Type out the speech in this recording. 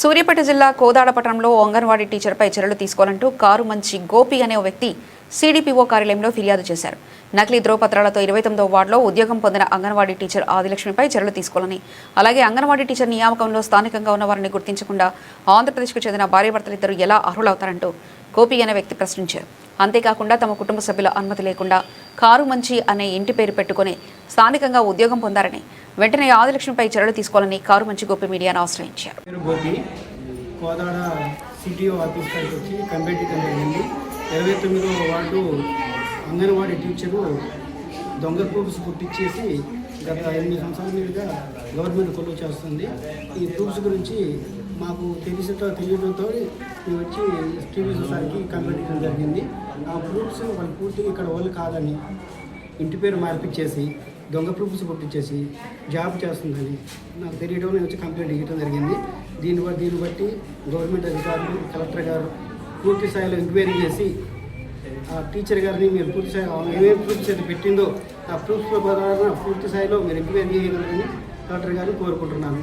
సూర్యాపేట జిల్లా కోదాడ పట్టణంలో అంగన్వాడీ టీచర్పై చర్యలు తీసుకోవాలంటూ కారు మంచి గోపి అనే ఓ వ్యక్తి సిడిపిఓ కార్యాలయంలో ఫిర్యాదు చేశారు. నకిలీ ధ్రువపత్రాలతో 29వ వార్డులో ఉద్యోగం పొందిన అంగన్వాడీ టీచర్ ఆదిలక్ష్మిపై చర్యలు తీసుకోవాలని, అలాగే అంగన్వాడీ టీచర్ నియామకంలో స్థానికంగా ఉన్న వారిని గుర్తించకుండా ఆంధ్రప్రదేశ్కు చెందిన భార్యాభర్తలిద్దరూ ఎలా అర్హులవుతారంటూ గోపి అనే వ్యక్తి ప్రశ్నించారు. అంతేకాకుండా తమ కుటుంబ సభ్యుల అనుమతి లేకుండా కారు మంచి అనే ఇంటి పేరు పెట్టుకుని స్థానికంగా ఉద్యోగం పొందారని, వెంటనే ఆదిలక్ష్మిపై చర్యలు తీసుకోవాలని కారు మంచి గోపి మీడియాను ఆశ్రయించారు. కోదాడ సిటిఓ ఆఫీస్ దగ్గరికి వచ్చి కంప్లైంట్ ఇవ్వడం జరిగింది. 29వ వార్డు అంగన్వాడీ టీచరు దొంగ ప్రూఫ్స్ పుట్టించేసి గత 8 సంవత్సరాల మీదుగా గవర్నమెంట్ కొలువు చేస్తుంది. ఈ ప్రూఫ్స్ గురించి మాకు తెలియడంతో మేము వచ్చి టీవీ సార్కి కంప్లైంట్ ఇవ్వడం జరిగింది. ఆ ప్రూఫ్స్ వాళ్ళు పూర్తిగా ఇక్కడ వాళ్ళు కాదని ఇంటి పేరు మార్పిచ్చేసి దొంగ ప్రూఫ్స్ పుట్టించేసి జాబ్ చేస్తుందని నాకు తెలియడం నేను వచ్చి కంప్లైంట్ ఇవ్వడం జరిగింది. దీన్ని బట్టి గవర్నమెంట్ అధికారులు, కలెక్టర్ గారు పూర్తి స్థాయిలో ఎంక్వైరీ చేసి ఆ టీచర్ గారిని మీరు పూర్తి స్థాయిలో ఏమేమి ప్రూఫ్స్ అయితే పెట్టిందో ఆ ప్రూఫ్స్ ప్రకారం పూర్తి స్థాయిలో మీరు ఎంక్వైరీ చేయగలరని కలెక్టర్ గారిని కోరుకుంటున్నాను.